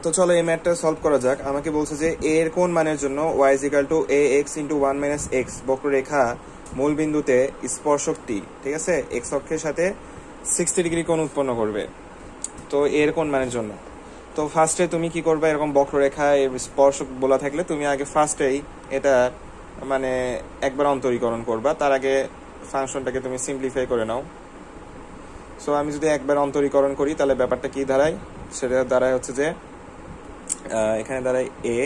তো চলো এই ম্যাথটা সলভ করা যাক। আমাকে বলছে যে a এর কোন মানের জন্য y = ax × 1 - x বক্ররেখা মূল বিন্দুতে স্পর্শকটি, ঠিক আছে, x অক্ষের সাথে 60 ডিগ্রি কোণ উৎপন্ন করবে। তো এর কোন মানের জন্য, তো ফার্স্টে তুমি কি করবে, এরকম বক্ররেখা এর স্পর্শক বলা থাকলে তুমি আগে ফার্স্টেই এটা মানে একবার অন্তরীকরণ করবা, তার আগে ফাংশনটাকে তুমি সিম্পলিফাই করে নাও। সো আমি যদি একবার অন্তরীকরণ করি তাহলে ব্যাপারটা কি দাঁড়ায়, সেটা দাঁড়ায় হচ্ছে যে এখানে দাঁড়ায় a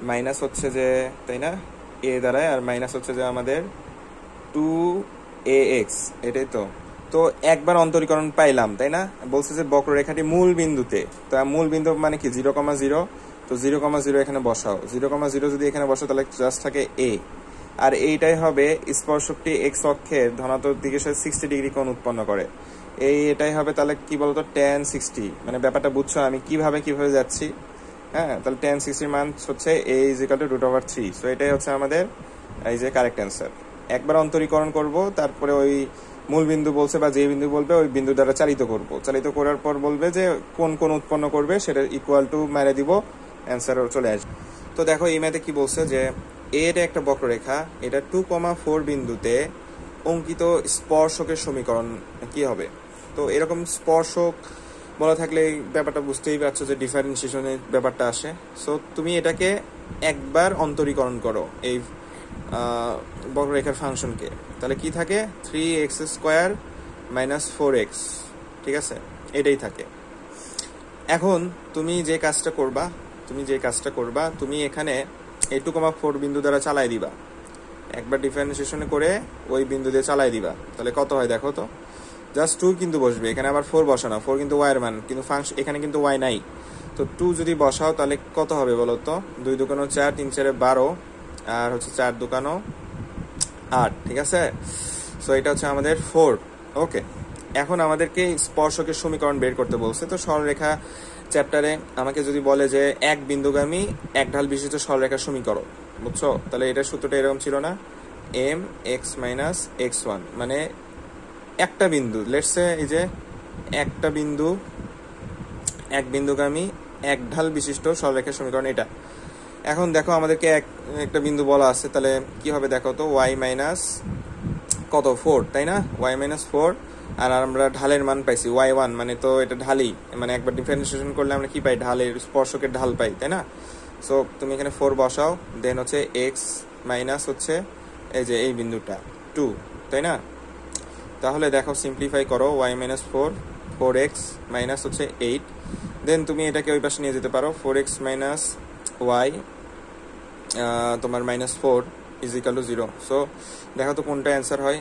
মাইনাস হচ্ছে যে, তাই না, a দাঁড়ায়, আর মাইনাস হচ্ছে যে আমাদের 2ax, এটাই তো। তো একবার অন্তরীকরণ পাইলাম, তাই না, বলছে যে বক্ররেখাটি মূল বিন্দুতে, তো মূল বিন্দু মানে কি 0,0, তো 0,0 এখানে বসাও, 0,0 যদি এখানে বসাও তাহলে জাস্ট থাকে a, আর এইটাই হবে স্পর্শকটি x অক্ষের ধনাত্মক দিকের সাথে 60 ডিগ্রি কোণ উৎপন্ন করে। এটাই হবে তাহলে কি বলতো tan 60, মানে ব্যাপারটা বুঝছো আমি কিভাবে যাচ্ছি। হ্যাঁ, তাহলে tan 60 মান হচ্ছে a = √3। সো এটাই হচ্ছে আমাদের এই যে কারেক্ট অ্যান্সার। একবার অন্তরীকরণ করব, তারপরে ওই মূল বিন্দু বলছে বা যে বিন্দু বলবে ওই বিন্দু দ্বারা চালিত করব, চালিত করার পর বলবে যে কোন কোন উৎপন্ন করবে, সেটা ইকুয়াল টু মেরে দিব, অ্যান্সার চলে আসবে। তো দেখো এই ম্যাথে কি বলছে যে এটা একটা বক্ররেখা, এটা 2,4 বিন্দুতে অঙ্কিত স্পর্শকের সমীকরণ কি হবে। তো এরকম স্পর্শক বলা থাকলে ব্যাপারটা বুঝতেই পারছো যে ডিফারেন্সিয়েশনের ব্যাপারটা আসে। সো তুমি এটাকে একবার অন্তরীকরণ করো এই বক্ররেখার ফাংশনকে, তাহলে কি থাকে 3x² - 4x, ঠিক আছে, এটাই থাকে। এখন তুমি যে কাজটা করবা তুমি এখানে এই 2,4 বিন্দু দ্বারা চালাই দিবা, একবার ডিফারেন্সিয়েশন করে ওই বিন্দু দিয়ে চালাই দিবা, তাহলে কত হয় দেখো তো, জাস্ট 2 কিন্তু বসবে এখানে, আবার 4 বসানো, 4 কিন্তু y এর মান, কিন্তু ফাংশন এখানে কিন্তু y নাই, তো 2 যদি বসাও তাহলে কত হবে বলো তো, 2 × 2 = 4, 3 × 4 = 12, আর হচ্ছে 4 × 2 = 8, ঠিক আছে। সো এটা হচ্ছে আমাদের 4। ওকে, এখন আমাদেরকে স্পর্শকের সমীকরণ বের করতে বলছে। তো সরলরেখা চ্যাপ্টারে আমাকে যদি বলে যে এক বিন্দুগামী এক ঢাল বিশিষ্ট সরলরেখার সমীকরণ, বুঝছো, তাহলে এটার সূত্রটা এরকম ছিল না, mx - x1, মানে একটা বিন্দু, লেটস সে এই যে একটা বিন্দু, এক বিন্দুগামী এক ঢাল বিশিষ্ট সরলরেখার সমীকরণ এটা। এখন দেখো আমাদেরকে একটা বিন্দু বলা আছে, তাহলে কি হবে দেখো তো, y - কত 4, তাই না, y - 4, আর আমরা ঢালের মান পাইছি y1, মানে তো এটা ঢালই, মানে একবার ডিফারেন্সিয়েশন করলে আমরা কি পাই, ঢালের স্পর্শকের ঢাল পাই, তাই না। সো তুমি এখানে 4 বসাও, দেন হচ্ছে x মাইনাস হচ্ছে এই যে এই বিন্দুটা 2, তাই না। তাহলে দেখো সিম্পলিফাই করো, y - 4, 4x মাইনাস হচ্ছে 8, দেন তুমি এটাকে ওই পাশে নিয়ে যেতে পারো, 4x - y তোমার -4 = 0। সো দেখো তো কোনটা অ্যান্সার হয়।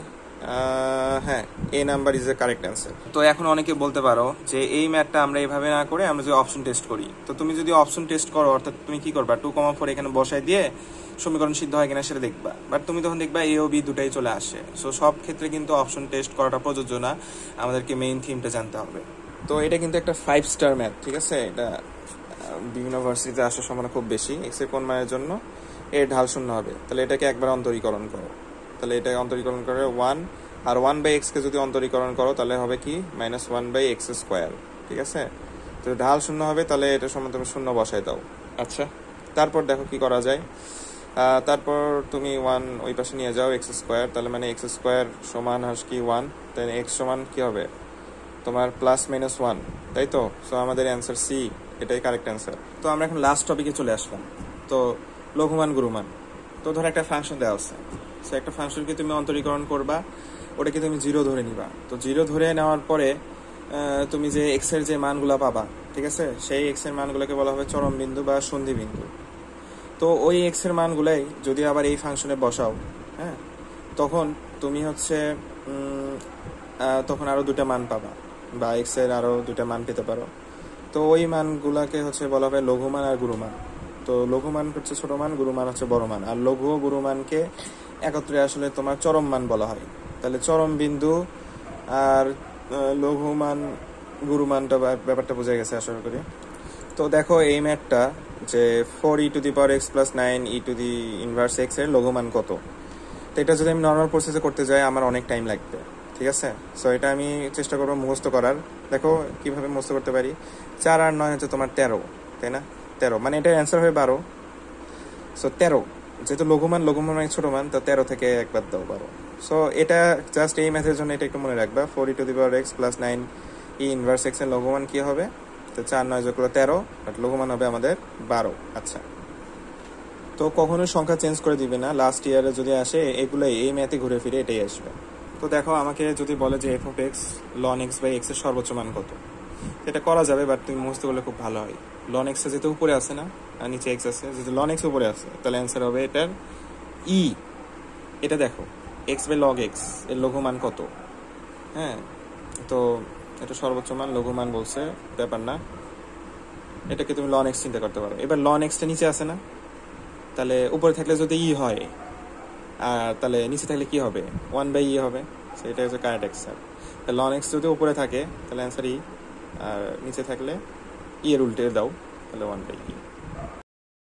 হ্যাঁ, a number is a correct answer. তো এখন অনেকে বলতে পারো যে এই ম্যাথটা আমরা এইভাবে না করে আমরা যদি অপশন টেস্ট করি, তো তুমি যদি অপশন টেস্ট করো অর্থাৎ তুমি কি করবা, 2,4 এখানে বসাই দিয়ে সমীকরণ সিদ্ধ হয় কিনা সেটা দেখবা, বাট তুমি তখন দেখবা এ ও বি দুটাই চলে আসে। সো সব ক্ষেত্রে কিন্তু অপশন টেস্ট করাটা প্রযোজ্য না, আমাদেরকে মেইন থিমটা জানতে হবে। তো এটা কিন্তু একটা 5 স্টার ম্যাথ, ঠিক আছে, এটা বিভিন্ন ভার্সিটিতে আসার সম্ভাবনা খুব বেশি। এক্স এর কোন মানের জন্য এর ঢাল 0 হবে, তাহলে এটাকে একবার অন্তরীকরণ করো, তাহলে এটা অন্তরীকরণ করে 1, আর 1/x কে যদি অন্তরীকরণ করো তাহলে হবে কি -1/x², ঠিক আছে। তো ঢাল 0 হবে, তাহলে এটা সমান তুমি 0 বসাই দাও। আচ্ছা, তারপর দেখো কি করা যায়। তারপর তুমি 1 ওই পাশে নিয়ে যাও, x², তাহলে মানে x² সমান হচ্ছে কি 1, তাই x সমান কি হবে তোমার +-1, তাই তো। সো আমাদের অ্যান্সার সি, এটাই কারেক্ট অ্যান্সার। তো আমরা এখন লাস্ট টপিকে চলে আসলাম, তো লঘুমান গুরুমান। তো ধর একটা ফাংশন দেওয়া আছে, সো একটা ফাংশনকে তুমি অন্তরীকরণ করবা, ওটাকে তুমি 0 ধরে নিবা। তো 0 ধরে নেওয়ার পরে তুমি যে এক্স এর যে মানগুলা পাবা, ঠিক আছে, সেই এক্স এর মানগুলোকে বলা হবে চরম বিন্দু বা সন্ধি বিন্দু। তো ওই এক্স এর মানগুলাই যদি আবার এই ফাংশনে বসাও, হ্যাঁ, তখন তুমি হচ্ছে তখন আরো 2টা মান পাবা, বা এক্স এর আরো 2টা মান পেতে পারো। তো ওই মানগুলাকে হচ্ছে বলা হবে লঘুমান আর গুরুমান। তো লঘুমান হচ্ছে ছোট মান, গুরুমান হচ্ছে বড় মান, আর লঘু ও গুরুমানকে একত্রে আসলে তোমার চরম মান বলা হয়। তাহলে চরম বিন্দু আর লঘুমান গুরুমানটা ব্যাপারটা বোঝা গেছে আশা করি। তো দেখো এই ম্যাথটা যে 4e⁻x + 9e⁻x এর লঘুমান কত, তো এটা যদি আমি নর্মাল প্রসেসে করতে যাই আমার অনেক টাইম লাগবে, ঠিক আছে। সো এটা আমি চেষ্টা করবো মুখস্থ করার। দেখো কিভাবে মুখস্থ করতে পারি, 4 আর 9 হচ্ছে তোমার 13, তাই না? 13 মানে এটা অ্যান্সার হবে 12। সো 13 যেহেতু লঘুমান মানে ছোট মান, তো 13 থেকে একবার দাও 12। সো এটা জাস্ট এই ম্যাথের জন্য এটা একটু মনে রাখবা, 4e⁻x + 9e ইনভার্স x এর লঘুমান কি হবে? তো 4 9 যোগ করলে 13, বাট লঘুমান হবে আমাদের 12। আচ্ছা, তো কখনোই সংখ্যা চেঞ্জ করে দিবে না, লাস্ট ইয়ারে যদি আসে এগুলোই এই ম্যাথে ঘুরে ফিরে এটাই আসবে। তো দেখো আমাকে যদি বলে যে f(x) ln x/x এর সর্বোচ্চ মান কত, এটা করা যাবে, বাট তুমি মুখস্থ করলে খুব ভালো হয়। ln x যেহেতু উপরে আছে না, আর নিচে x আছে, যেহেতু ln x উপরে আছে, তাহলে অ্যান্সার হবে এটার ই। এটা দেখো x/log x এর লঘুমান কত, হ্যাঁ, তো এটা সর্বোচ্চ মান লঘুমান বলছে, ব্যাপার না, এটাকে তুমি ln x চিন্তা করতে পারো। এবার ln x টা নিচে আছে না, তাহলে উপরে থাকলে যদি ই হয়, আর তাহলে নিচে থাকলে কি হবে? 1/e হবে। সেটা হচ্ছে কারেক্ট অ্যান্সার। ln x যদি উপরে থাকে তাহলে অ্যান্সার ই, আর নিচে থাকলে ই এর উল্টে দাও, তাহলে 1/e।